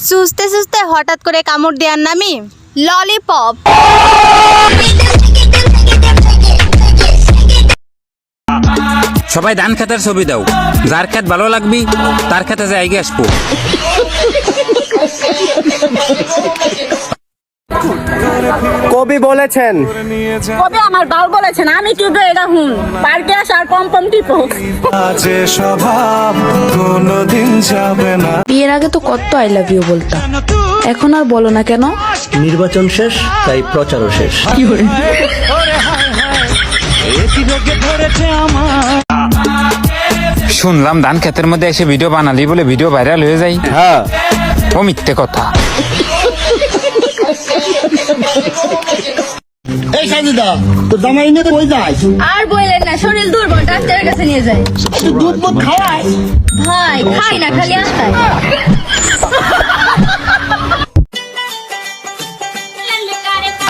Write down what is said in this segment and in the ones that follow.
সুস্তে সুস্তে হঠাৎ করে কামড় দেওয়ার নামই ললিপপ। সবাই ধান খেতের ছবি দাও, যার খেত ভালো লাগবি তার খেতে যাই গে আসবো। কবি বলেছেন, কবে আমার বাল বলেছেন আমি কি গো এটা হুন পার্কে আসার পম পম টিপো। যে স্বভাব কোনদিন যাবে না। বিয়ের আগে তো কত আই লাভ ইউ বলতাম, এখন আর বলো না কেন? নির্বাচন শেষ তাই প্রচারও শেষ। শুনলাম ধান খেতের মধ্যে এসে ভিডিও বানালি বলে ভিডিও ভাইরাল হয়ে যায়। হ্যাঁ, ও মিথ্যে কথা। এই সাজিদা তোর জামাই নিয়ে তো কই যায়? আর বললেন না, শরীর দুর্বল, ডাক্তারের কাছে নিয়ে যায়। তুই দুধ মুধ খাওয়াই? ভাই খাই না, খালি আস্তায়।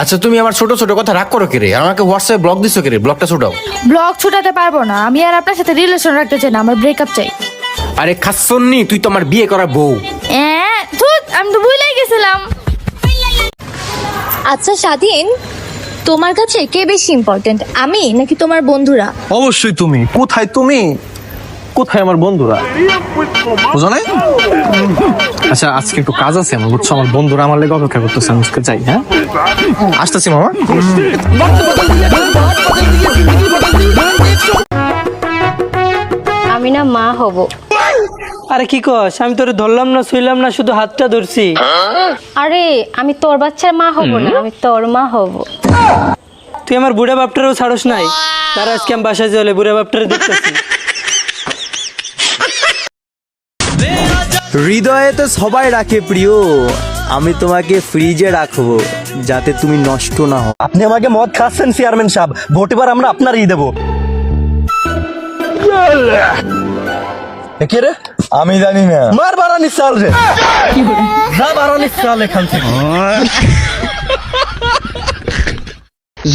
আচ্ছা তুমি আমার ছোট ছোট কথা রাগ করো কেরে, আমাকে হোয়াটসঅ্যাপে ব্লক দিছো কেরে, ব্লকটা ছোটাও। ব্লগ ছুটাতে পারবো না, আমি আর আপনার সাথে রিলেশন রাখতে চাই না, আমার ব্রেকআপ চাই। আরে খাসন্নি, তুই তো আমার বিয়ে করা বউ। আমি তো ভুলেই গেছিলাম। আচ্ছা স্বাধীন, তোমার কাছে কে বেশি ইম্পর্টেন্ট, আমি নাকি তোমার বন্ধুরা? অবশ্যই তুমি। কোথায় তুমি, কোথায় আমার বন্ধুরা? বুঝো নাই? আচ্ছা আজকে একটু কাজ আছে আমার, বুঝছো? আমার বন্ধুরা আমার লেগে অপেক্ষা করতেছে, আমি আজকে যাই। হ্যাঁ, আসতেছি মামা। আমি না মা হব। আরে কি কস? আমি তোরে ধরলাম না, শুইলাম না, শুধু হাতটা ধরছি। আরে আমি তোর বাচ্চার মা হব না, আমি তোর মা হব। তুই আমার বুড়া বাপটারও ছাড়স নাই। তারা আজকে আমি বাসায় চলে বুড়া বাপটারে দেখতেছি। হৃদয়ে তো সবাই রাখে প্রিয়, আমি তোমাকে ফ্রিজে রাখবো যাতে তুমি নষ্ট না হও। আপনি আমাকে মদ খাচ্ছেন চেয়ারম্যান সাহেব, ভোট এবার আমরা আপনারই দেবো। কে রে? আমি জানি না। মার বারানি চাল রে, যা বারানি চাল এখান থেকে।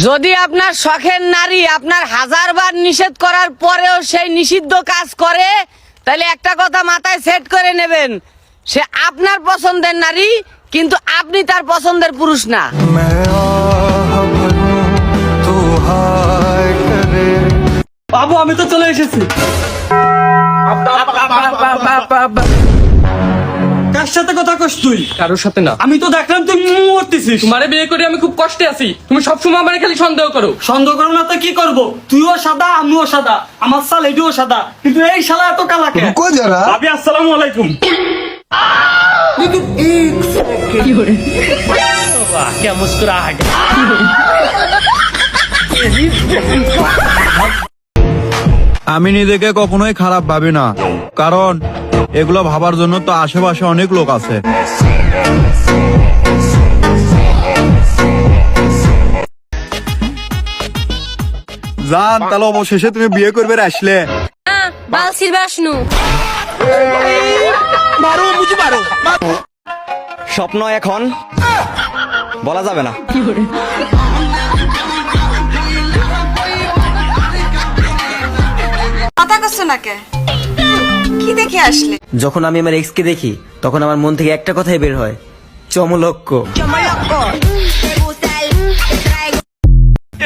যদি আপনার শখের নারী আপনার 1000 বার নিষেধ করার পরেও সেই নিষিদ্ধ কাজ করে, তাহলে একটা কথা মাথায় সেট করে নেবেন, সে আপনার পছন্দের নারী, কিন্তু আপনি তার পছন্দের পুরুষ না। বাবু আমি তো চলে এসেছি। কার সাথে কথা কস তুই? কারোর সাথে না। আমি তো দেখলাম তুই মরতেছিস। তোমারে বিয়ে করে আমি খুব কষ্টে আছি, তুমি সবসময় আমার খালি সন্দেহ করো। সন্দেহ করবো না তো কি করবো? তুইও সাদা আমিও সাদা, আমার সাল এটিও সাদা, কিন্তু এই শালা এত কালা কেন? কই যারা? ভাবি আসসালামু আলাইকুম। আমি নিজেকে কখনোই খারাপ ভাবি না, কারণ এগুলো ভাবার জন্য তো আশেপাশে অনেক লোক আছে। জান, তাহলে অবশেষে তুমি বিয়ে করবে আসলে। বাল সিলবাসনু স্বপ্ন এখন বলা যাবে না। কথা কষ্ট না কে? কি দেখে আসলে? যখন আমি আমার এক্স কে দেখি তখন আমার মন থেকে একটা কথাই বের হয়, চমলক্ষ।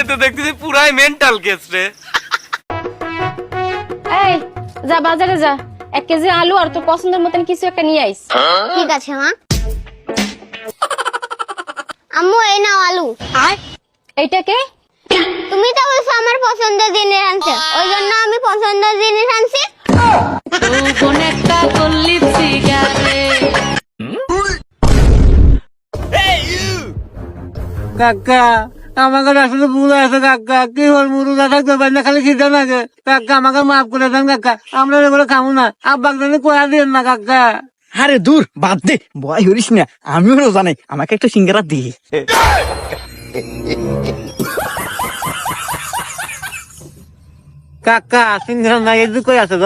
এতে দেখতেছি পুরাই মেন্টাল কেস রে। এই যা বাজারে যা, 1 কেজি আলু আর তোর পছন্দের মতন কিছু একটা নিয়ে আইস। ঠিক আছে মা। আম্মু এই নাও আলু। এইটা কে? তুমি তো বলছো আমার পছন্দের জিনিস আনছে, ওই জন্য আমি পছন্দের জিনিস আনছি। কাকা আমাকে আসলে ভুল আছে কাকা, কি হল মুরু না থাকতে পারি না, খালি খিদে লাগে কাকা, আমাকে মাফ করে দেন কাকা, আমরা এগুলো খাবো না, আব্বাক জানি কোয়া দিন না কাকা। আরে দূর বাদ দে, ভয় করিস না, আমিও জানি, আমাকে একটা সিঙ্গারা দি। কাকা সিংহ নাই এদিকে আছে